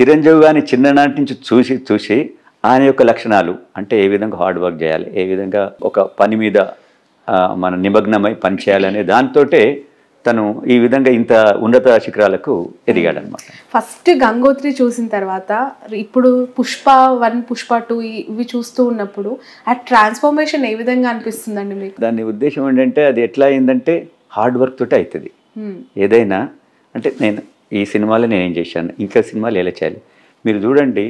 చిరంజీవి గారిని చిన్ననాటి నుంచి చూసి చూసి ఆయన యొక్క లక్షణాలు అంటే ఏ విధంగా హార్డ్ వర్క్ చేయాలి, ఏ విధంగా ఒక పని మీద మన నిమగ్నమై పని చేయాలనే దాంతోటే తను ఈ విధంగా ఇంత ఉన్నత శిఖరాలకు ఎదిగాడనమాట. ఫస్ట్ గంగోత్రి చూసిన తర్వాత ఇప్పుడు పుష్ప 1 పుష్ప 2 ఇవి చూస్తూ ఉన్నప్పుడు ఆ ట్రాన్స్ఫర్మేషన్ ఏ విధంగా అనిపిస్తుందండి మీకు? దాని ఉద్దేశం ఏంటంటే అది ఎట్లా అయిందంటే హార్డ్ వర్క్ తోటి అవుతుంది ఏదైనా. అంటే నేను ఈ సినిమాలో నేనేం చేశాను, ఇంకా సినిమాలు ఎలా చేయాలి. మీరు చూడండి,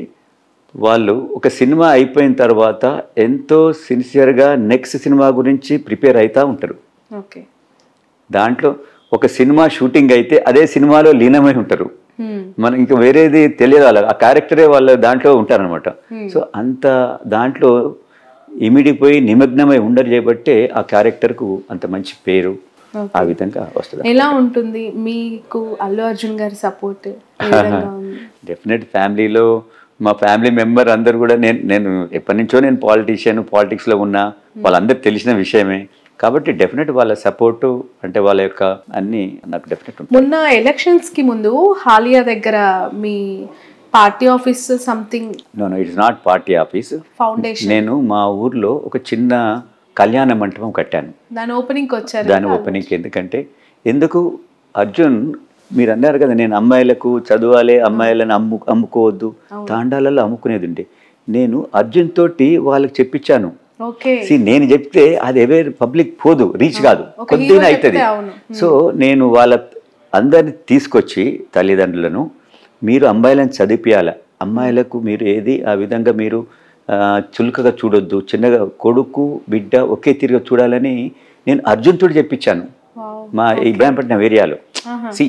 వాళ్ళు ఒక సినిమా అయిపోయిన తర్వాత ఎంతో సిన్సియర్గా నెక్స్ట్ సినిమా గురించి ప్రిపేర్ అవుతూ ఉంటారు. ఓకే, దాంట్లో ఒక సినిమా షూటింగ్ అయితే అదే సినిమాలో లీనమై ఉంటారు. మనం ఇంకా వేరేది తెలియదు, వాళ్ళ ఆ క్యారెక్టరే వాళ్ళ దాంట్లో ఉంటారనమాట. సో అంత దాంట్లో ఇమిడిపోయి నిమగ్నమై ఉండరు చేయబట్టే ఆ క్యారెక్టర్కు అంత మంచి పేరు ఆ విధంగా వస్తుంది. ఎలా ఉంటుంది మీకు అల్లు అర్జున్ గారి సపోర్ట్? డెఫినెట్ ఫ్యామిలీలో మా ఫ్యామిలీ మెంబర్ అందరు కూడా నేను ఎప్పటి నుంచో నేను పాలిటిక్స్లో ఉన్నా, వాళ్ళందరూ తెలిసిన విషయమే కాబట్టి డెఫినెట్ వాళ్ళ సపోర్టు అంటే వాళ్ళ యొక్క అన్ని నాకు డెఫినెట్ ఉంటుంది. మొన్న ఎలక్షన్స్కి ముందు హాలియా దగ్గర మీ party office something? No it's not party office, foundation. నేను మా ఊర్లో ఒక చిన్న కళ్యాణ మంటపం కట్టాను. దాని ఓపెనింగ్కి వచ్చారు? దాని ఓపెనింగ్కి ఎందుకు అర్జున్ మీరు అన్నారు కదా, నేను అమ్మాయిలకు చదవాలి, అమ్మాయిలను అమ్ముకోవద్దు, తాండాలలో అమ్ముకునేది ఉండే. నేను అర్జున్ తోటి వాళ్ళకి చెప్పించాను. నేను చెప్తే అది ఎవరు పబ్లిక్ పోదు, రీచ్ కాదు, కొద్దిగా అవుతుంది. సో నేను వాళ్ళ అందరిని తీసుకొచ్చి తల్లిదండ్రులను మీరు అమ్మాయిలను చదివిపియాల, అమ్మాయిలకు మీరు ఏది ఆ విధంగా మీరు చులకగా చూడొద్దు, చిన్నగా కొడుకు బిడ్డ ఒకే తీరుగా చూడాలని నేను అర్జున్ తోటి చెప్పించాను మా ఇబ్రాహీంపట్నం ఏరియాలో.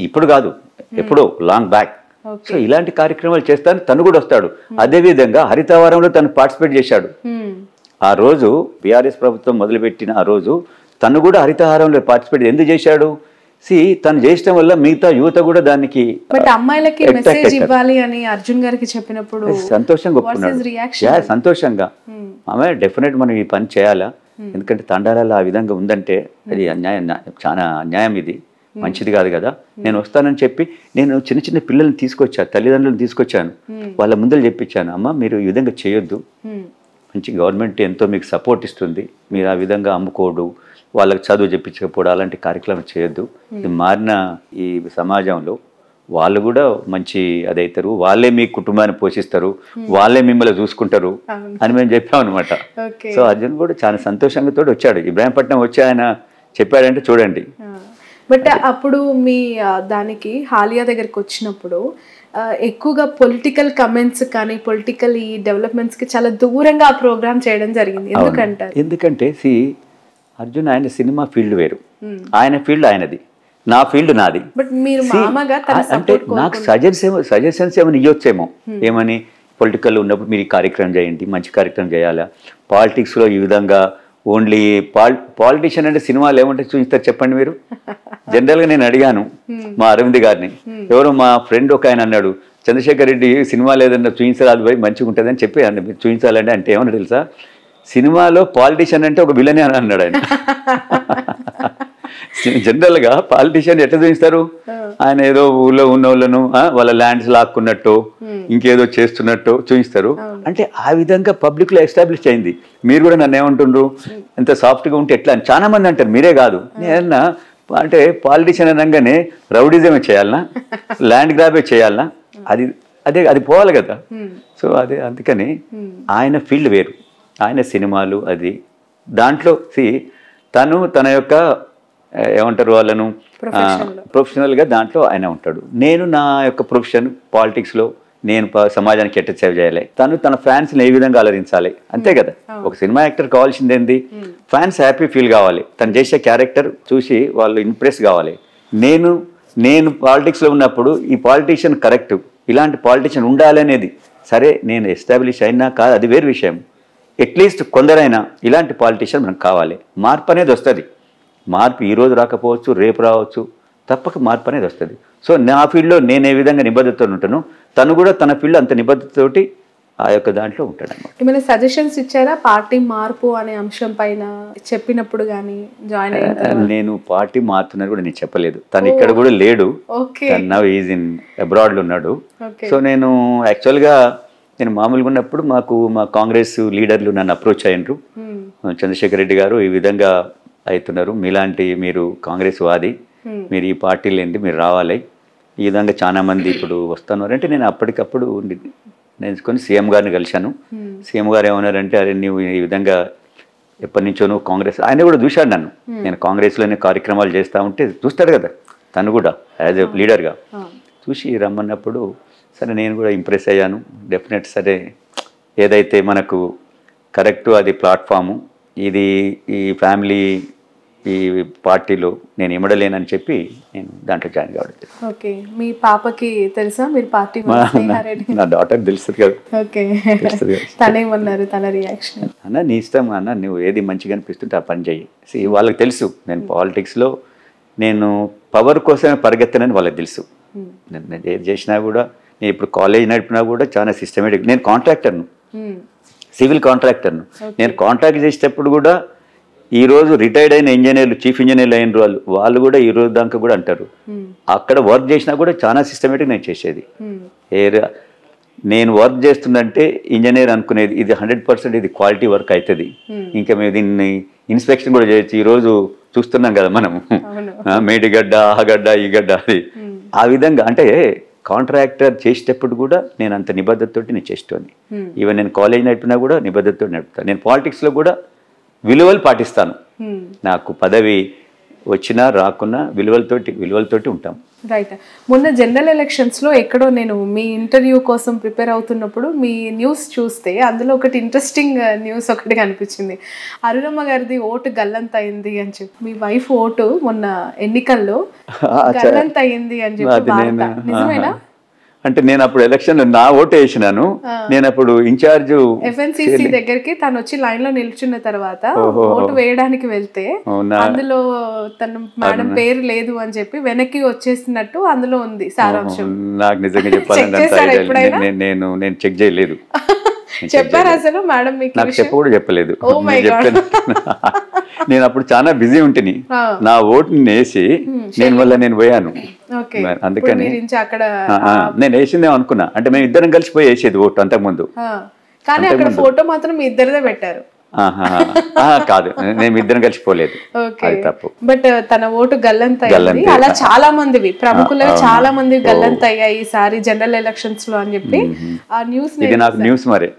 ఇప్పుడు కాదు, ఎప్పుడో లాంగ్ బ్యాక్. సో ఇలాంటి కార్యక్రమాలు చేస్తాను, తను కూడా వస్తాడు. అదేవిధంగా హరితవారంలో తను పార్టిసిపేట్ చేశాడు. ఆ రోజు బీఆర్ఎస్ ప్రభుత్వం మొదలుపెట్టిన ఆ రోజు తను కూడా హరితహారంలో పార్టిసిపేట్ ఎందుకు చేశాడు? తను చేయడం వల్ల మిగతా యువత కూడా దానికి అమ్మాయిలకి మెసేజ్ ఇవ్వాలి అని అర్జున్ గారికి చెప్పినప్పుడు సంతోషంగా ఒప్పుకున్నాడు. సంతోషంగా ఆమె డెఫినెట్ మనం ఈ పని చేయాలా, ఎందుకంటే తండాలలో ఆ విధంగా ఉందంటే అది అన్యాయం, చాలా అన్యాయం, ఇది మంచిది కాదు కదా. నేను వస్తానని చెప్పి నేను చిన్న చిన్న పిల్లల్ని తీసుకొచ్చాను, తల్లిదండ్రులను తీసుకొచ్చాను, వాళ్ళ ముందర చెప్పించాను, అమ్మ మీరు ఈ విధంగా చేయొద్దు, మంచి గవర్నమెంట్ ఎంతో మీకు సపోర్ట్ ఇస్తుంది, మీరు ఆ విధంగా అమ్ముకోడు, వాళ్ళకి చదువు చెప్పించకపోవడం అలాంటి కార్యక్రమం చేయొద్దు. ఇది మారిన ఈ సమాజంలో వాళ్ళు కూడా మంచి అదవుతారు, వాళ్ళే మీ కుటుంబాన్ని పోషిస్తారు, వాళ్ళే మిమ్మల్ని చూసుకుంటారు అని మేము చెప్పాం అనమాట. సో అర్జున్ కూడా చాలా సంతోషంగా తోటి వచ్చాడు. ఇబ్రాహీంపట్నం వచ్చి ఆయన చెప్పాడంటే చూడండి. బట్ అప్పుడు మీ దానికి హాలియా దగ్గరికి వచ్చినప్పుడు ఎక్కువగా పొలిటికల్ కమెంట్స్ కానీ పొలిటికల్ ఈ డెవలప్మెంట్స్కి చాలా దూరంగా ఆ ప్రోగ్రామ్ చేయడం జరిగింది. ఎందుకంటే అర్జున్ ఆయన సినిమా ఫీల్డ్ వేరు, ఆయన ఫీల్డ్ ఆయనది, నా ఫీల్డ్ నాది. బట్ మీరు మామగా అంటే నాకు సజెషన్స్ ఏమైనా ఇవ్వచ్చేమో, ఏమని పొలిటికల్ ఉన్నప్పుడు మీరు ఈ కార్యక్రమం చేయండి, మంచి కార్యక్రమం చేయాలా, పాలిటిక్స్లో ఈ విధంగా ఓన్లీ పాలిటిషియన్ అంటే సినిమాలు ఏమంటే చూపిస్తారు చెప్పండి మీరు. జనరల్గా నేను అడిగాను మా అరవింద్ గారిని, ఎవరో మా ఫ్రెండ్ ఒక ఆయన అన్నాడు, చంద్రశేఖర్ రెడ్డి సినిమాలు ఏదన్నా చూపించాలి పోయి మంచిగా ఉంటుంది అని చెప్పి మీరు చూపించాలంటే అంటే ఏమన్నా తెలుసా, సినిమాలో పాలిటిషియన్ అంటే ఒక విలనే అని అన్నాడు ఆయన. జనరల్గా పాలిటిషియన్ ఎట్లా చూపిస్తారు, ఆయన ఏదో ఊళ్ళో ఉన్న వాళ్ళను వాళ్ళ ల్యాండ్స్ లాక్కున్నట్టు ఇంకేదో చేస్తున్నట్టు చూపిస్తారు. అంటే ఆ విధంగా పబ్లిక్లో ఎస్టాబ్లిష్ అయింది. మీరు కూడా నన్ను ఏమంటుండ్రు, ఎంత సాఫ్ట్గా ఉంటే ఎట్లా అని చాలా మంది అంటారు, మీరే కాదు. నేనన్నా అంటే పాలిటిషియన్ అనగానే రౌడిజమే చేయాలనా, ల్యాండ్ గ్రాబే చేయాలనా, అది పోవాలి కదా. సో అందుకని ఆయన ఫీల్డ్ వేరు, ఆయన సినిమాలు అది. దాంట్లో తను తన యొక్క ఏమంటారు వాళ్ళను ప్రొఫెషనల్గా దాంట్లో ఆయన ఉంటాడు. నేను నా యొక్క ప్రొఫెషన్ పాలిటిక్స్లో నేను సమాజానికి ఎట్ట సేవ చేయాలి, తను తన ఫ్యాన్స్ని ఏ విధంగా అలరించాలి, అంతే కదా. ఒక సినిమా యాక్టర్ కావాల్సింది ఏంది, ఫ్యాన్స్ హ్యాపీ ఫీల్ కావాలి, తను చేసే క్యారెక్టర్ చూసి వాళ్ళు ఇంప్రెస్ కావాలి. నేను పాలిటిక్స్లో ఉన్నప్పుడు ఈ పాలిటీషియన్ కరెక్ట్, ఇలాంటి పాలిటీషియన్ ఉండాలి అనేది, సరే నేను ఎస్టాబ్లిష్ అయినా కాదు అది వేరు విషయం, అట్లీస్ట్ కొందరైనా ఇలాంటి పాలిటీషియన్ మనకు కావాలి. మార్పు అనేది వస్తుంది, మార్పు ఈరోజు రాకపోవచ్చు, రేపు రావచ్చు, తప్పక మార్పు అనేది వస్తుంది. సో నా ఫీల్డ్లో నేను ఏ విధంగా నిబద్ధతతో ఉంటానో తను కూడా తన ఫీల్డ్ అంత నిబద్ధతతోటి ఆ యొక్క దాంట్లో ఉంటాడు అనమాట. ఏమైనా సజెషన్స్ ఇచ్చారా పార్టీ మార్పు అనే అంశం పైన చెప్పినప్పుడు కానీ జాయిన్ అయిన? నేను పార్టీ మారుతున్నది కూడా నేను చెప్పలేదు. తను ఇక్కడ కూడా లేడు, తను నౌ ఈజ్ ఇన్ అబ్రాడ్లో ఉన్నాడు. సో నేను యాక్చువల్గా నేను మామూలుగా ఉన్నప్పుడు మా కాంగ్రెస్ లీడర్లు నన్ను అప్రోచ్ అయ్యారు. చంద్రశేఖర్ రెడ్డి గారు ఈ విధంగా అవుతున్నారు, మీలాంటి మీరు కాంగ్రెస్ వాది, మీరు ఈ పార్టీలు ఏంటి, మీరు రావాలి, ఈ విధంగా చాలా మంది ఇప్పుడు వస్తున్నారు అంటే నేను అప్పటికప్పుడు నేర్చుకొని సీఎం గారిని కలిశాను. సీఎం గారు ఏమన్నారంటే, అరే నువ్వు ఈ విధంగా ఎప్పటి నుంచో నువ్వు కాంగ్రెస్, ఆయన కూడా చూశాడు నన్ను, నేను కాంగ్రెస్లోనే కార్యక్రమాలు చేస్తూ ఉంటే చూస్తాడు కదా తను కూడా యాజ్ ఎ లీడర్గా, చూసి రమ్మన్నప్పుడు సరే నేను కూడా ఇంప్రెస్ అయ్యాను. డెఫినెట్ సరే ఏదైతే మనకు కరెక్ట్ అది ప్లాట్ఫాము, ఇది ఈ ఫ్యామిలీ ఈ పార్టీలో నేను ఇమ్మడలేనని చెప్పి నేను దాంట్లో జాయిన్ కావడం. ఓకే, మీ పాపకి తెలుసా మీరు పార్టీ? నా డాటర్ తెలుస్తుంది కదా. ఓకే, తనేమన్నారు, తన రియాక్షన్? అన్న నీ ఇష్టం అన్న, నువ్వు ఏది మంచిగా అనిపిస్తుంటే ఆ పని చెయ్యి. వాళ్ళకి తెలుసు నేను పాలిటిక్స్లో నేను పవర్ కోసమే పరిగెత్తనని వాళ్ళకి తెలుసు. నేను ఏది చేసినా కూడా, నేను ఇప్పుడు కాలేజ్ నడిపినా కూడా చాలా సిస్టమేటిక్. నేను కాంట్రాక్టర్ను, సివిల్ కాంట్రాక్టర్ను. నేను కాంట్రాక్ట్ చేసేటప్పుడు కూడా ఈరోజు రిటైర్డ్ అయిన ఇంజనీర్లు, చీఫ్ ఇంజనీర్లు అయిన వాళ్ళు కూడా ఈ రోజు దాకా కూడా అంటారు, అక్కడ వర్క్ చేసినా కూడా చాలా సిస్టమేటిక్ నేను చేసేది. నేను వర్క్ చేస్తుందంటే ఇంజనీర్ అనుకునేది ఇది 100% ఇది క్వాలిటీ వర్క్ అవుతుంది, ఇంకా మేము దీన్ని ఇన్స్పెక్షన్ కూడా చేయొచ్చు. ఈరోజు చూస్తున్నాం కదా మనం, మేడిగడ్డ, ఆ గడ్డ, ఈ గడ్డ, అది ఆ విధంగా. అంటే కాంట్రాక్టర్ చేసేటప్పుడు కూడా నేను అంత నిబద్ధతతోటి నేను చేసేవాడిని. ఈవెన్ నేను కాలేజ్ నడిపినా కూడా నిబద్ధతతో నడుపుతాను. నేను పాలిటిక్స్లో కూడా విలువలు పాటిస్తాను. నాకు పదవి వచ్చినా రాకున్నా విలువలతోటి ఉంటాం. రైట్. మొన్న జనరల్ ఎలక్షన్స్లో ఎక్కడో నేను మీ ఇంటర్వ్యూ కోసం ప్రిపేర్ అవుతున్నప్పుడు మీ న్యూస్ చూస్తే అందులో ఒకటి ఇంట్రెస్టింగ్ న్యూస్ ఒకటి కనిపించింది. అరుణమ్మ గారిది ఓటు గల్లంత అయింది అని చెప్పి, మీ వైఫ్ ఓటు మొన్న ఎన్నికల్లో గల్లంత అయింది అని చెప్పి, నిజమేనా? అంటే నేను అప్పుడు ఎలక్షన్ నా ఓటు వేసినాను, నేను అప్పుడు ఇన్ఛార్జ్ FNCC దగ్గరికి తను వచ్చి లైన్ లో నిల్చున్న తర్వాత ఓటు వేయడానికి వెళ్తే అందులో తన మేడం పేరు లేదు అని చెప్పి వెనక్కి వచ్చేసినట్టు అందులో ఉంది సారాంశం. నాకు నిజంగా చెప్పాలంటే నేను చెక్ చేయలేదు. చెప్పారు అసలు మేడం మీకు? నాకు చెప్ప కూడా చెప్పలేదు. నేను అప్పుడు చాలా బిజీ ఉంటుంది, నా ఓటుని వేసి నేను పోయాను. అందుకని నేను వేసిందే అనుకున్నా. అంటే మేము ఇద్దరం కలిసిపోయి వేసేది ఓటు అంతకుముందు, కానీ అక్కడ ఫోటో మాత్రం మీ ఇద్దరిదే పెట్టారు. కాదు, నేను ఇద్దరం కలిసిపోలేదు, అది తప్పు. బట్ తన ఓటు గల్లంత అయింది. అలా చాలా మందివి ప్రముఖులుగా చాలా మంది గల్లంత అయ్యాయి ఈసారి జనరల్ ఎలక్షన్స్ లో అని చెప్పి ఆ న్యూస్. ఇది నాకు న్యూస్ మరి.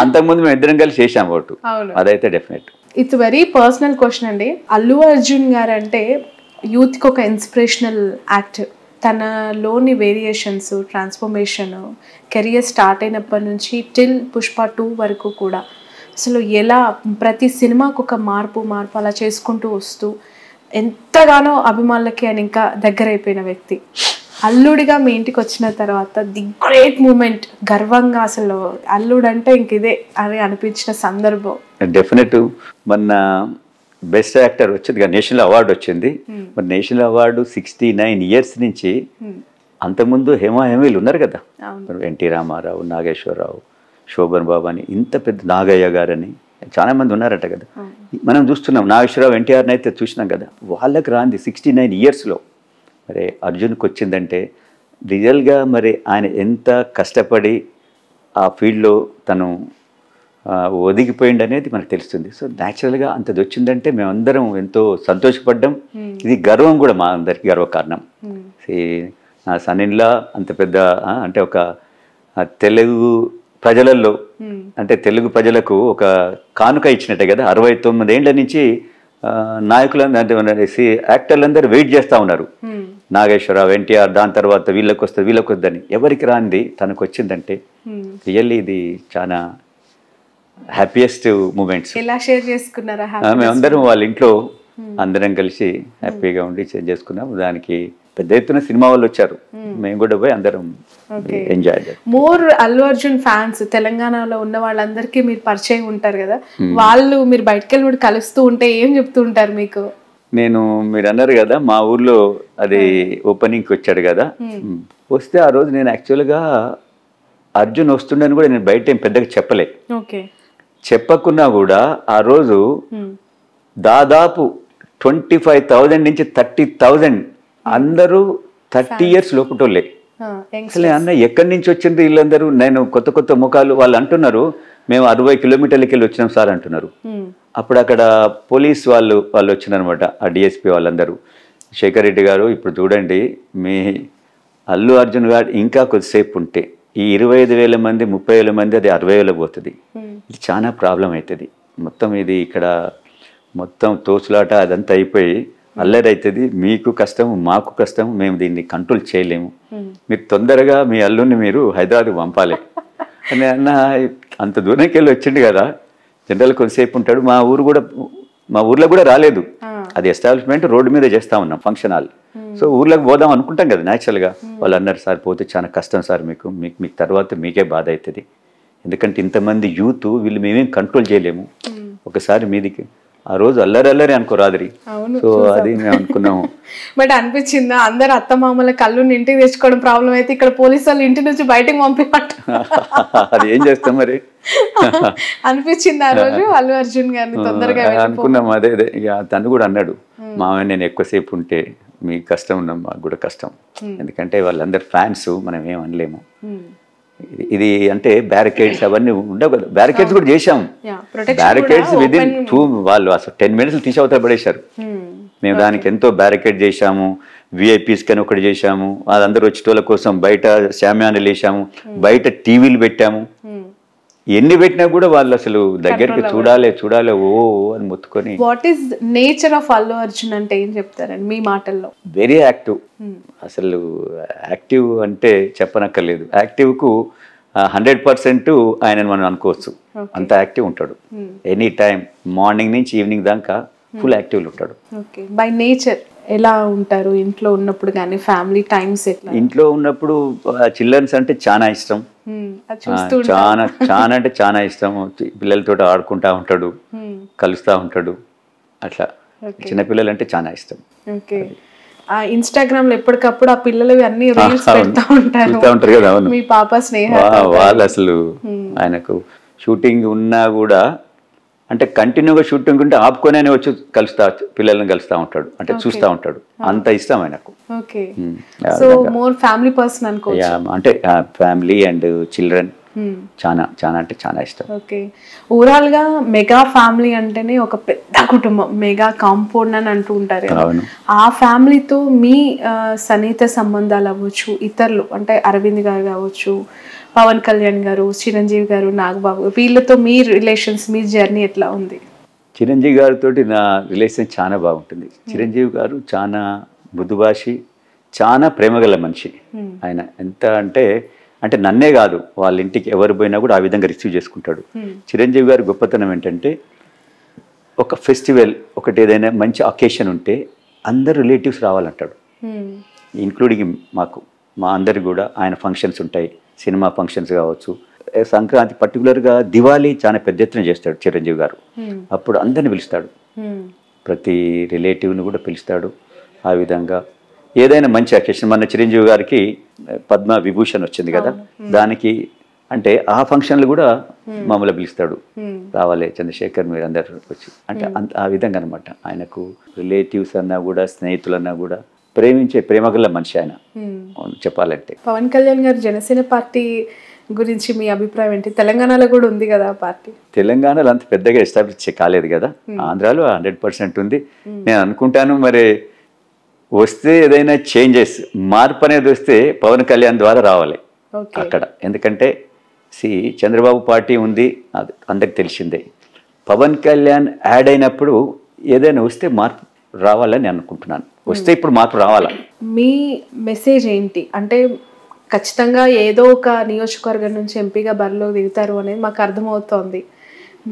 అంతకుముందు మేము ఇద్దరం కలిసి చేసాం ఓటు, అదైతే definite. It's very personal question అండి. అల్లు అర్జున్ గారు అంటే యూత్ కి ఒక ఇన్స్పిరేషనల్ యాక్టర్. తనలోని వేరియేషన్స్, ట్రాన్స్ఫర్మేషన్, కెరియర్ స్టార్ట్ అయినప్పటి నుంచి టిల్ పుష్ప 2 వరకు కూడా అసలు ఎలా ప్రతి సినిమాకు ఒక మార్పు అలా చేసుకుంటూ వస్తూ ఎంతగానో అభిమానులకి ఆయన ఇంకా దగ్గర అయిపోయిన వ్యక్తి. అల్లుడిగా మీ ఇంటికి వచ్చిన తర్వాత ది గ్రేట్ మూమెంట్, గర్వంగా అసలు అల్లుడు అంటే ఇంక ఇదే అని అనిపించిన సందర్భం? డెఫినెట్. మొన్న బెస్ట్ యాక్టర్ వచ్చింది, నేషనల్ అవార్డు వచ్చింది. మరి నేషనల్ అవార్డు 69 years నుంచి, అంతకుముందు హేమీలు ఉన్నారు కదా, ఎన్టీ రామారావు, నాగేశ్వరరావు, శోభన్ బాబు అని, ఇంత పెద్ద నాగయ్య గారని చాలా మంది ఉన్నారట కదా. మనం చూస్తున్నాం, నాగేశ్వరరావు, ఎన్టీఆర్ని అయితే చూసినాం కదా. వాళ్ళకి రాంది 69 yearsలో మరి అర్జున్కి వచ్చిందంటే రియల్గా మరి ఆయన ఎంత కష్టపడి ఆ ఫీల్డ్లో తను ఒదిగిపోయింది అనేది మనకు తెలుస్తుంది. సో న్యాచురల్గా అంతది వచ్చిందంటే మేమందరం ఎంతో సంతోషపడ్డాం. ఇది గర్వం కూడా, మా అందరికీ గర్వకారణం. నా సన్నిన్లా అంత పెద్ద అంటే ఒక తెలుగు ప్రజలలో, అంటే తెలుగు ప్రజలకు ఒక కానుక ఇచ్చినట్టే కదా. 69 ఏళ్ల నుంచి నాయకులందరూ అంటే యాక్టర్లందరూ వెయిట్ చేస్తూ ఉన్నారు. నాగేశ్వరరావు, ఎన్టీఆర్, దాని తర్వాత వీళ్ళకి వద్దని, ఎవరికి రాంది తనకు వచ్చిందంటే రియల్లీ ఇది చాలా హ్యాపీయెస్ట్ మూమెంట్స్. ఎలా షేర్ చేసుకున్నారా? మేమందరం వాళ్ళ ఇంట్లో అందరం కలిసి హ్యాపీగా ఉండి షేర్ చేసుకున్నాం. దానికి పెద్ద ఎత్తున సినిమా వాళ్ళు వచ్చారు, మేము కూడా పోయి అందరం ఎంజాయ్ చేయాలి. మోర్ అల్లు అర్జున్ ఫ్యాన్స్ తెలంగాణలో ఉన్న వాళ్ళందరికీ మీరు పరిచయం ఉంటారు కదా, వాళ్ళు మీరు బయటకు వెళ్ళి కలుస్తూ ఉంటే ఏం చెప్తూ ఉంటారు మీకు? మీరు అన్నారు కదా మా ఊర్లో అది ఓపెనింగ్కి వచ్చాడు కదా, వస్తే ఆ రోజు నేను యాక్చువల్గా అర్జున్ వస్తుండని కూడా నేను బయట ఏం పెద్దగా చెప్పలే. ఓకే. చెప్పకున్నా కూడా ఆ రోజు దాదాపు 25,000 నుంచి 30,000 అందరూ 30 years లోపుటోళ్ళే. అసలే అన్న ఎక్కడి నుంచి వచ్చింది వీళ్ళందరూ? నేను కొత్త కొత్త ముఖాలు. వాళ్ళు అంటున్నారు మేము 60 kilometers వెళ్ళి వచ్చినాం సార్ అంటున్నారు. అప్పుడు అక్కడ పోలీస్ వాళ్ళు వచ్చినారనమాట, ఆ డిఎస్పీ వాళ్ళందరూ. శేఖర్ రెడ్డి గారు ఇప్పుడు చూడండి, మీ అల్లు అర్జున్ గారు ఇంకా కొద్దిసేపు ఉంటే ఈ 25,000 మంది 30,000 మంది అది 60,000 పోతుంది. ఇది చాలా ప్రాబ్లం అవుతుంది. మొత్తం ఇది ఇక్కడ మొత్తం తోచులాట అదంతా అయిపోయి అల్లరి అవుతుంది. మీకు కష్టం, మాకు కష్టం, మేము దీన్ని కంట్రోల్ చేయలేము. మీరు తొందరగా మీ అల్లుని మీరు హైదరాబాద్కి పంపాలి అని అన్న. అంత దూరంకి వెళ్ళి వచ్చిండు కదా, జనరల్ కొంతసేపు ఉంటాడు. మా ఊర్లో కూడా రాలేదు. అది ఎస్టాబ్లిష్మెంట్ రోడ్డు మీద చేస్తా ఉన్నాం, ఫంక్షన్ హాల్. సో ఊర్లోకి పోదాం అనుకుంటాం కదా న్యాచురల్గా. వాళ్ళు అన్నారు సార్ పోతే చాలా కష్టం సార్, మీకు తర్వాత మీకే బాధ అవుతుంది. ఎందుకంటే ఇంతమంది యూత్ వీళ్ళు మేమేం కంట్రోల్ చేయలేము. ఒకసారి మీదికి ఆ రోజు అల్లరి అనుకోరాదిరి. సో అది మేము అనుకున్నాము. బట్ అనిపించిందా అందరు అత్తమామల కళ్ళు ఇంటికి తెచ్చుకోవడం ప్రాబ్లం అయితే ఇక్కడ పోలీసు వాళ్ళు ఇంటి నుంచి బయటకు పంపిపట్ట అది ఏం చేస్తాం మరి అనిపించింది ఆ రోజు అల్లు అర్జున్ గారిని తొందరగా అనుకున్నాం. అదే ఇక తను కూడా అన్నాడు, మామయ్య నేను ఎక్కువసేపు ఉంటే మీకు కష్టం ఉన్నాం, మాకు కూడా కష్టం. ఎందుకంటే వాళ్ళందరు ఫ్యాన్స్, మనం ఏం అనలేము. ఇది అంటే బ్యారికేడ్స్ అవన్నీ ఉండవు కదా. బ్యారికేడ్స్ కూడా చేశాం. బ్యారికేడ్స్ విదిన్ 2 వాళ్ళు అసలు 10 minutes తీసి అవతల పడేశారు. మేము దానికి ఎంతో బ్యారికేడ్ చేశాము. విఐపీస్ కని ఒకటి చేశాము. వాళ్ళందరూ వచ్చేటోళ్ళ కోసం బయట శామ్యానాలు వేసాము, బయట టీవీలు పెట్టాము. ఎన్ని పెట్టినా కూడా వాళ్ళు అసలు దగ్గరికి చూడాలి ఓ అని మొత్తుకొని. What is nature of Allu Arjun అంటే ఏం చెప్తారండి మీ మాటల్లో? Very active. అసలు యాక్టివ్ అంటే చెప్పనక్కర్లేదు. యాక్టివ్కు 100% ఆయన మనం అనుకోవచ్చు. అంత యాక్టివ్ ఉంటాడు. ఎనీ టైం మార్నింగ్ నుంచి ఈవినింగ్ దాకా ఫుల్ యాక్టివ్లో ఉంటాడు. ఓకే. బై నేచర్ ఎలా ఉంటారు ఇంట్లో ఉన్నప్పుడు కానీ ఫ్యామిలీ టైమ్స్? ఇంట్లో ఉన్నప్పుడు చిల్డ్రన్స్ అంటే చాలా ఇష్టం. చాలా అంటే చాలా ఇష్టం. పిల్లలతో ఆడుకుంటా ఉంటాడు, కలుస్తూ ఉంటాడు. అట్లా చిన్నపిల్లలు అంటే చాలా ఇష్టం. ఓకే. ఇన్స్టాగ్రామ్ లో ఎప్పటికప్పుడు ఆ పిల్లలు అన్ని రీల్స్ పెడతా ఉంటారు కదా. అవును, మీ పాప స్నేహ వాళ్ళు అసలు ఆయనకు షూటింగ్ ఉన్నా కూడా అంటే కంటిన్యూగా షూటింగ్ ఉంటే ఆపుకొని వచ్చి పిల్లల్ని కలుస్తూ ఉంటాడు, అంటే చూస్తూ ఉంటాడు. అంత ఇష్టం ఆయనకు. సో మోర్ ఫ్యామిలీ పర్సన్ అనుకోవచ్చు. అంటే ఫ్యామిలీ అండ్ చిల్డ్రన్ చాలా అంటే చాలా ఇష్టం. ఓకే. ఓవరాల్ గా మెగా ఫ్యామిలీ అంటేనే ఒక పెద్ద కుటుంబం, మెగా కాంపౌండ్ అని అంటూ ఉంటారు. ఆ ఫ్యామిలీతో మీ సన్నిహిత సంబంధాలు అవ్వచ్చు, ఇతరులు అంటే అరవింద్ గారు కావచ్చు, పవన్ కళ్యాణ్ గారు, చిరంజీవి గారు, నాగబాబు, వీళ్ళతో మీ రిలేషన్స్, మీ జర్నీ ఎట్లా ఉంది? చిరంజీవి గారితో నా రిలేషన్ చాలా బాగుంటుంది. చిరంజీవి గారు చాలా మృదుభాషి, చాలా ప్రేమగల మనిషి. ఆయన ఎంత అంటే నన్నే కాదు, వాళ్ళ ఇంటికి ఎవరు పోయినా కూడా ఆ విధంగా రిసీవ్ చేసుకుంటాడు. చిరంజీవి గారి గొప్పతనం ఏంటంటే ఒక ఫెస్టివల్, ఒకటి ఏదైనా మంచి అకేషన్ ఉంటే అందరు రిలేటివ్స్ రావాలంటాడు, ఇంక్లూడింగ్ మా అందరికి కూడా. ఆయన ఫంక్షన్స్ ఉంటాయి, సినిమా ఫంక్షన్స్ కావచ్చు, సంక్రాంతి పర్టికులర్గా దివాళీ చాలా పెద్ద ఎత్తున చేస్తాడు చిరంజీవి గారు. అప్పుడు అందరిని పిలుస్తాడు, ప్రతి రిలేటివ్ని కూడా పిలుస్తాడు. ఆ విధంగా ఏదైనా మంచి అకేషన్, మన చిరంజీవి గారికి పద్మ విభూషణ్ వచ్చింది కదా, దానికి అంటే ఆ ఫంక్షన్లు కూడా మమ్మల్ని పిలుస్తాడు, రావాలి చంద్రశేఖర్ మీరు అందరు వచ్చి అంటే ఆ విధంగా అనమాట. ఆయనకు రిలేటివ్స్ అన్నా కూడా స్నేహితులన్నా కూడా ప్రేమగల మనిషి ఆయన చెప్పాలంటే. పవన్ కళ్యాణ్ గారు జనసేన పార్టీ గురించి మీ అభిప్రాయం ఏంటి? తెలంగాణలో కూడా ఉంది కదా ఆ పార్టీ. తెలంగాణలో అంత పెద్దగా ఎస్టాబ్లిష్ కాలేదు కదా, ఆంధ్రాలో 100% ఉంది. నేను అనుకుంటాను మరి వస్తే ఏదైనా చేంజెస్, మార్పు అనేది వస్తే పవన్ కళ్యాణ్ ద్వారా రావాలి అక్కడ. ఎందుకంటే చంద్రబాబు పార్టీ ఉంది, అందరికి తెలిసిందే. పవన్ కళ్యాణ్ యాడ్ అయినప్పుడు ఏదైనా వస్తే మార్పు రావాలని అనుకుంటున్నాను. వస్తే ఇప్పుడు మార్పు రావాలా? మీ మెసేజ్ ఏంటి అంటే ఖచ్చితంగా ఏదో ఒక నియోజకవర్గం నుంచి ఎంపీగా బరిలో దిగుతారు అనేది మాకు అర్థమవుతోంది.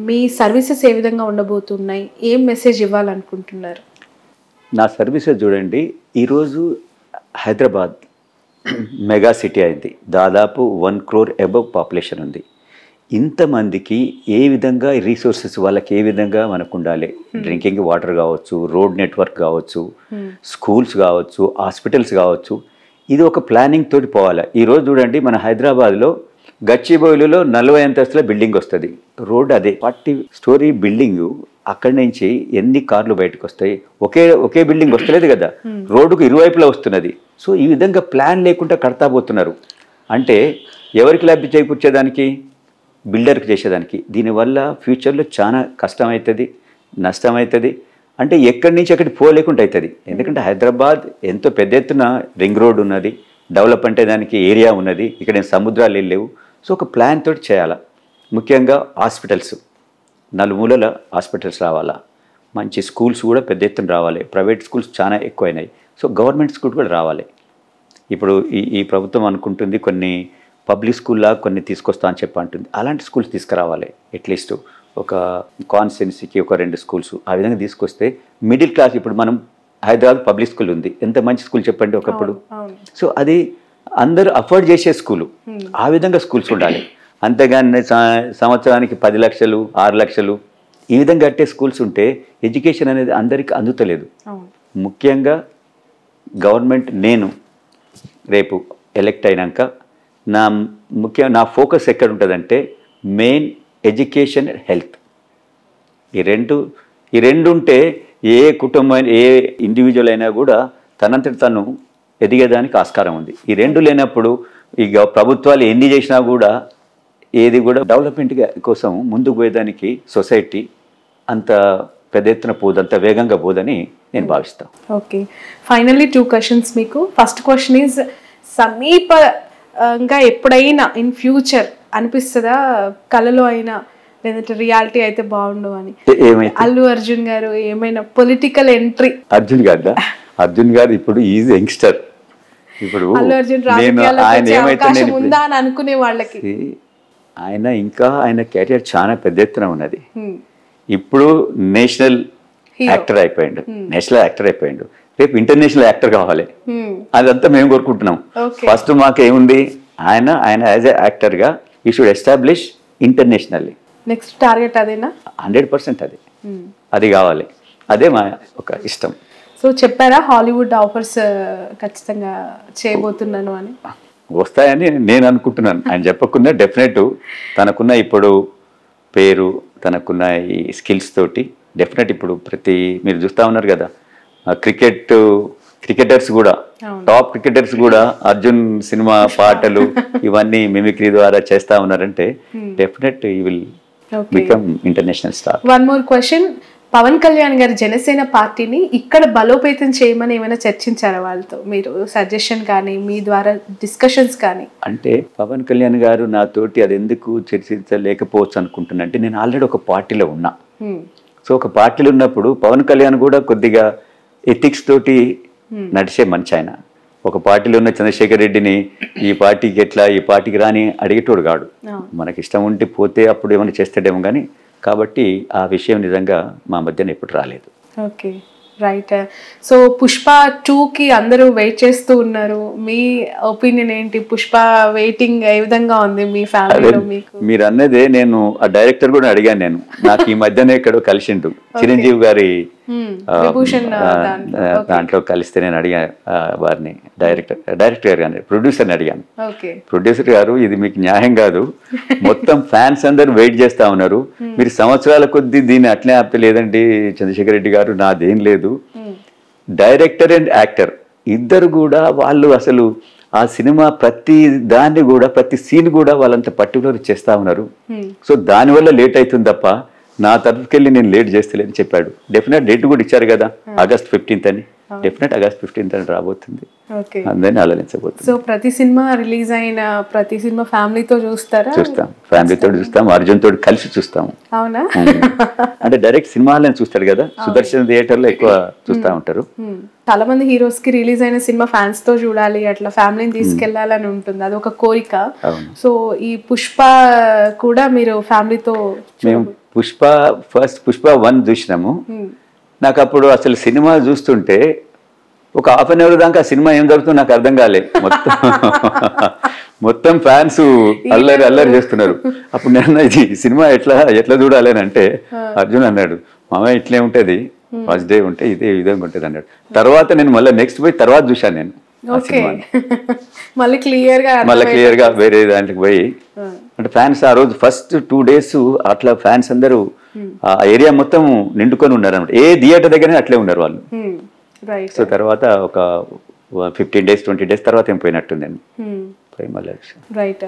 మీ సర్వీసెస్ ఏ విధంగా ఉండబోతున్నాయి, ఏం మెసేజ్ ఇవ్వాలనుకుంటున్నారు? నా సర్వీసెస్ చూడండి, ఈరోజు హైదరాబాద్ మెగా సిటీ అయింది, దాదాపు 1 crore అబవ్ పాపులేషన్ ఉంది. ఇంతమందికి ఏ విధంగా రీసోర్సెస్ వాళ్ళకి ఏ విధంగా మనకు ఉండాలి, డ్రింకింగ్ వాటర్ కావచ్చు, రోడ్ నెట్వర్క్ కావచ్చు, స్కూల్స్ కావచ్చు, హాస్పిటల్స్ కావచ్చు, ఇది ఒక ప్లానింగ్ తోటి పోవాలి. ఈరోజు చూడండి మన హైదరాబాద్లో గచ్చిబౌలిలో 40 అంతస్తుల బిల్డింగ్ వస్తుంది, రోడ్ అదే 40 స్టోరీ బిల్డింగ్. అక్కడి నుంచి ఎన్ని కార్లు బయటకు వస్తాయి? ఒకే బిల్డింగ్ వస్తలేదు కదా, రోడ్డుకు ఇరువైపులా వస్తున్నది. సో ఈ విధంగా ప్లాన్ లేకుండా కడతా పోతున్నారు. అంటే ఎవరికి లబ్ధి చేకూర్చేదానికి? బిల్డర్కి చేసేదానికి. దీనివల్ల ఫ్యూచర్లో చాలా కష్టమవుతుంది, నష్టమవుతుంది. అంటే ఎక్కడి నుంచి అక్కడికి పోలేకుండా అవుతుంది. ఎందుకంటే హైదరాబాద్ ఎంతో పెద్ద ఎత్తున రింగ్ రోడ్ ఉన్నది, డెవలప్ అంటే దానికి ఏరియా ఉన్నది, ఇక్కడ సముద్రాలు లేవు. సో ఒక ప్లాన్ తోటి చేయాలా. ముఖ్యంగా హాస్పిటల్స్, నలుమూలల హాస్పిటల్స్ రావాలా, మంచి స్కూల్స్ కూడా పెద్ద ఎత్తున రావాలి. ప్రైవేట్ స్కూల్స్ చాలా ఎక్కువైనాయి. సో గవర్నమెంట్ స్కూల్ కూడా రావాలి. ఇప్పుడు ఈ ప్రభుత్వం అనుకుంటుంది కొన్ని పబ్లిక్ స్కూల్లా కొన్ని తీసుకొస్తా అని చెప్పి అంటుంది. అలాంటి స్కూల్స్ తీసుకురావాలి. అట్లీస్ట్ ఒక కాన్స్టిట్యున్సీకి ఒక 2 స్కూల్స్ ఆ విధంగా తీసుకొస్తే మిడిల్ క్లాస్, ఇప్పుడు మనం హైదరాబాద్ పబ్లిక్ స్కూల్ ఉంది, ఎంత మంచి స్కూల్ చెప్పండి ఒకప్పుడు. సో అది అందరూ అఫోర్డ్ చేసే స్కూలు, ఆ విధంగా స్కూల్స్ ఉండాలి. అంతేగాని సంవత్సరానికి 10 లక్షలు 6 లక్షలు ఈ విధంగా కట్టే స్కూల్స్ ఉంటే ఎడ్యుకేషన్ అనేది అందరికీ అందుతలేదు. ముఖ్యంగా గవర్నమెంట్, నేను రేపు ఎలక్ట్ అయినాక నా ఫోకస్ ఎక్కడ ఉంటుందంటే మెయిన్ ఎడ్యుకేషన్ అండ్ హెల్త్. ఈ రెండు ఉంటే ఏ కుటుంబం, ఏ ఇండివిజువల్ అయినా కూడా తనంతటి తను ఎదిగేదానికి ఆస్కారం ఉంది. ఈ రెండు లేనప్పుడు ఇక ప్రభుత్వాలు ఎన్ని చేసినా కూడా ఏది కూడా డెవలప్మెంట్ కోసం ముందుకు పోయేదానికి సొసైటీ అంత పెద్ద ఎత్తున పోదు, అంత వేగంగా పోదని నేను భావిస్తాను. ఓకే, ఫైనల్లీ 2 క్వశ్చన్స్ మీకు. ఫస్ట్ క్వశ్చన్ ఈజ్, సమీపంగా ఎప్పుడైనా ఇన్ ఫ్యూచర్ అనిపిస్తుందా కళలో అయినా లేదంటే రియాలిటీ అయితే బాగుండు అని? అల్లు అర్జున్ గారు ఏమైనా పొలిటికల్ ఎంట్రీ? అర్జున్ గారు ఇప్పుడు ఈజ్ యంగ్స్టర్. ఇప్పుడు అల్లు అర్జున్ రాజకీయాల్లో ఉందా అని అనుకునే వాళ్ళకి ఆయన కెరియర్ చాలా పెద్ద ఎత్తున ఉన్నది. ఇప్పుడు నేషనల్ యాక్టర్ అయిపోయిండు, రేపు ఇంటర్నేషనల్ యాక్టర్ కావాలి. అదంతా మేము కోరుకుంటున్నాం. ఫస్ట్ మాకేముంది, ఆయన యాజ్ ఎ యాక్టర్గా ఈ should establish internationally. Next target అదేనా? 100% అది కావాలి. అదే మా ఒక ఇష్టం. సో చెప్పారా హాలీవుడ్ ఆఫర్స్ ఖచ్చితంగా చేయబోతున్నాను అని? వస్తాయని నేను అనుకుంటున్నాను. ఆయన చెప్పకుండా డెఫినెట్ తనకున్న ఇప్పుడు పేరు, తనకున్న ఈ స్కిల్స్ తోటి డెఫినెట్ ఇప్పుడు మీరు చూస్తూ ఉన్నారు కదా, క్రికెటర్స్ కూడా, టాప్ క్రికెటర్స్ కూడా అర్జున్ సినిమా పాటలు ఇవన్నీ మిమిక్రీ ద్వారా చేస్తా ఉన్నారంటే definite he will become international star. One more question, Pawan Kalyan garu Janasena పార్టీని ఇక్కడ బలోపేతం చేయమని ఏమైనా చర్చించారా వాళ్ళతో? మీరు సజెషన్ కానీ మీ ద్వారా డిస్కషన్స్ కానీ? అంటే పవన్ కళ్యాణ్ గారు నాతోటి అది ఎందుకు చర్చించలేకపోవచ్చు అనుకుంటున్నా అంటే, నేను ఆల్రెడీ ఒక పార్టీలో ఉన్నా. సో ఒక పార్టీలో ఉన్నప్పుడు పవన్ కళ్యాణ్ కూడా కొద్దిగా ఎథిక్స్ తోటి నడిచే మంచి. ఆయన ఒక పార్టీలో ఉన్న చంద్రశేఖర్ రెడ్డిని ఈ పార్టీకి రాని అడిగేటోడు కాడు. మనకి ఇష్టం ఉంటే పోతే అప్పుడు ఏమైనా చేస్తాడేమో కానీ, కాబట్టి ఆ విషయం నిజంగా మా మధ్యన ఎప్పుడు రాలేదు. Okay, right. సో పుష్ప 2కి అందరూ వెయిట్ చేస్తూ ఉన్నారు. మీ ఒపీనియన్ ఏంటి? పుష్ప వెయిటింగ్ ఏ విధంగా ఉంది మీ ఫ్యామిలీలో? మీకు మీరు అన్నదే నేను ఆ డైరెక్టర్ కూడా అడిగాను. నేను నాకు ఈ మధ్యనే ఎక్కడో కలిసిండు, చిరంజీవి గారి దాంట్లో కలిస్తే నేను అడిగాను వారిని, డైరెక్టర్ గారు కానీ ప్రొడ్యూసర్ని అడిగాను. ప్రొడ్యూసర్ గారు, ఇది మీకు న్యాయం కాదు, మొత్తం ఫ్యాన్స్ అందరూ వెయిట్ చేస్తా ఉన్నారు, మీరు సంవత్సరాల కొద్దీ దీన్ని అట్లే ఆపలేదండి చంద్రశేఖర్ రెడ్డి గారు, నాదేం లేదు. డైరెక్టర్ అండ్ యాక్టర్ ఇద్దరు కూడా వాళ్ళు అసలు ఆ సినిమా ప్రతి దాన్ని కూడా, ప్రతి సీన్ కూడా వాళ్ళంత పర్టికులర్ చేస్తా ఉన్నారు. సో దానివల్ల లేట్ అవుతుంది తప్ప నా తరఫుకెళ్ళి నేను లేట్ చేస్తలేని చెప్పాడు. డెఫినెట్ డేట్ కూడా ఇచ్చారు కదా, August 15th అని. డెఫినెట్ August 15th అని రాబోతుంది, అందరినీ ఆలోచించబోతుంది. సో ప్రతి సినిమా రిలీజ్ అయిన ప్రతి సినిమా ఫ్యామిలీతో చూస్తారా? చూస్తాం, ఫ్యామిలీతో చూస్తాం, అర్జున్ తోటి కలిసి చూస్తాము. అవునా? అంటే డైరెక్ట్ సినిమా హాల్ చూస్తాడు కదా, సుదర్శన్ థియేటర్ లో ఎక్కువ చూస్తా ఉంటారు. చాలా మంది హీరోస్ కి రిలీజ్ అయిన సినిమా ఫ్యాన్స్ తో చూడాలి, అట్లా ఫ్యామిలీని తీసుకెళ్లాలని ఉంటుంది, అది ఒక కోరిక. సో ఈ పుష్ప కూడా మీరు ఫ్యామిలీతో? మేము పుష్ప 1 చూసినాము. నాకు అప్పుడు అసలు సినిమా చూస్తుంటే ఒక ½ an hour దాకా సినిమా ఏం జరుగుతుందో నాకు అర్థం కాలే. మొత్తం ఫ్యాన్స్ అల్లరి చేస్తున్నారు. అప్పుడు నేను ఇది సినిమా ఎట్లా చూడాలి అని అంటే, అర్జున్ అన్నాడు, మామయ్య ఇట్లే ఉంటుంది, ఫస్ట్ డే ఉంటే ఇదే విధంగా ఉంటుంది అన్నాడు. తర్వాత నేను మళ్ళీ నెక్స్ట్ పోయి తర్వాత చూశాను నేను. ఆ ఓకే సినిమాని. మళ్ళీ క్లియర్గా మళ్ళీ క్లియర్గా వేరే దాంట్లోకి పోయి అంటే ఫ్యాన్స్ ఆ రోజు ఫస్ట్ 2 days అట్లా ఫ్యాన్స్ అందరూ ఆ ఏరియా మొత్తం నిండుకొని ఉన్నారు అనమాట. ఏ థియేటర్ దగ్గరనే అట్లే ఉన్నారు వాళ్ళు. రైట్ సో తర్వాత ఒక 15 days 20 days తర్వాత ఏం పోయినట్టుందండి. పోయి మళ్ళీ రైట్.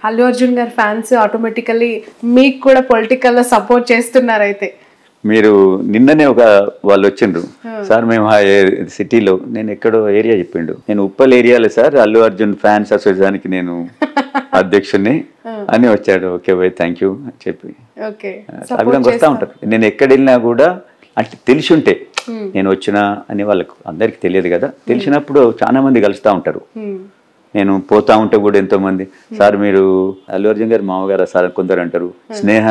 అల్లు అర్జున్ గారి ఫ్యాన్స్ ఆటోమేటికల్లీ మీకు కూడా పొలిటికల్లో సపోర్ట్ చేస్తున్నారు అయితే. మీరు నిన్ననే ఒక వాళ్ళు వచ్చిండ్రు, సార్ మేము ఆ సిటీలో, నేను ఎక్కడో ఏరియా చెప్పిండు, నేను ఉప్పల్ ఏరియాలో సార్ అల్లు అర్జున్ ఫ్యాన్స్ అసోసియేషన్కి నేను అధ్యక్షుడిని అని వచ్చాడు. ఓకే బై థ్యాంక్ యూ అని చెప్పి ఆ విధంగా వస్తూ ఉంటారు. నేను ఎక్కడ వెళ్ళినా కూడా అంటే తెలిసి ఉంటే నేను వచ్చినా అని వాళ్ళకు అందరికి తెలియదు కదా, తెలిసినప్పుడు చాలా మంది కలుస్తూ ఉంటారు. నేను పోతా ఉంటే కూడా ఎంతో మంది సార్ మీరు అల్లు అర్జున్ గారు మామగారా సార్ కొందరు అంటారు, స్నేహ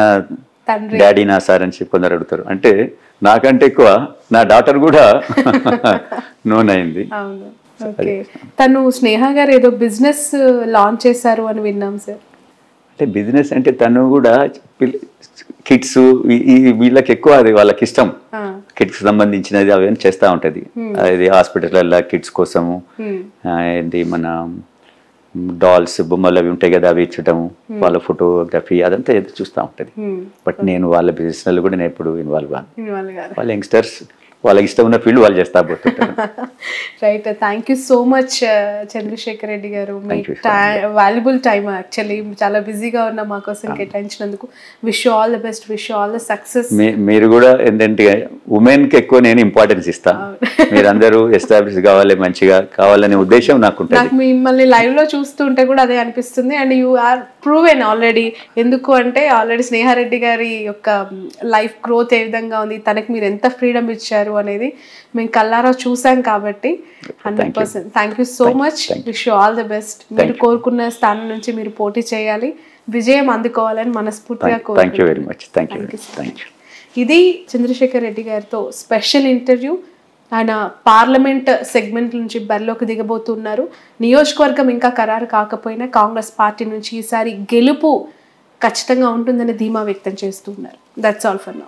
డాడీ నా సార్ అని చెప్పి కొందరు అడుగుతారు. అంటే నాకంటే ఎక్కువ నా డాటర్ కూడా నోన్ అయింది. తను స్నేహ గారు ఏదో బిజినెస్ లాంచ్ చేశారు అని విన్నాం సార్. అంటే బిజినెస్ అంటే తను కూడా కిడ్స్ వీళ్ళకి ఎక్కువ అది వాళ్ళకి ఇష్టం, కిడ్స్ సంబంధించినది అవన్నీ చేస్తూ ఉంటుంది. అది హాస్పిటల్లో కిడ్స్ కోసము ఏంటి మన డాల్స్ బొమ్మలు అవి ఉంటాయి కదా, అవి ఇచ్చటము, వాళ్ళ ఫోటోగ్రఫీ అదంతా ఏదో చూస్తూ ఉంటుంది. బట్ నేను వాళ్ళ బిజినెస్లో కూడా నేను ఎప్పుడు ఇన్వాల్వ్ కాను. వాళ్ళ యంగ్స్టర్స్ వాళ్ళకి ఇష్టం ఉన్న ఫీల్డ్ వాళ్ళు చేస్తా పోతుంటారు. Right. Thank you so much Chandrasekhar Reddy garu. మీ వాల్యుబుల్ టైమ్ యాక్చువల్లీ చాలా బిజీగా ఉన్న మా కోసం కేటాయించినందుకు. Wish you all the best, wish you all the success. మీరు కూడా ఏంటంటే ఉమెన్కి ఎక్కువ నేను ఇంపార్టెన్స్ ఇస్తాను. మీరందరూ ఎస్టాబ్లిష్ కావాలి, మంచిగా కావాలనే ఉద్దేశం నాకు ఉంటుంది. నాకు మిమ్మల్ని లైవ్ లో చూస్తుంటే కూడా అదే అనిపిస్తుంది. And you are proven already. ఎందుకు అంటే ఆల్రెడీ స్నేహారెడ్డి గారి యొక్క లైఫ్ గ్రోత్ ఏ విధంగా ఉంది, తనకి మీరు ఎంత ఫ్రీడమ్ ఇచ్చారు అనేది మేము కల్లారా చూసాం కాబట్టి 100%. Thank you so much. Wish you all the best. మీరు కోరుకున్న స్థానం నుంచి మీరు పోటీ చేయాలి, విజయం అందుకోవాలని మనస్ఫూర్తిగా కోరుకుంటున్నాను. ఇది చంద్రశేఖర్ రెడ్డి గారితో స్పెషల్ ఇంటర్వ్యూ. ఆయన పార్లమెంట్ సెగ్మెంట్ నుంచి బరిలోకి దిగబోతున్నారు. నియోజకవర్గం ఇంకా ఖరారు కాకపోయినా కాంగ్రెస్ పార్టీ నుంచి ఈసారి గెలుపు ఖచ్చితంగా ఉంటుందని ధీమా వ్యక్తం చేస్తున్నారు. That's all for now.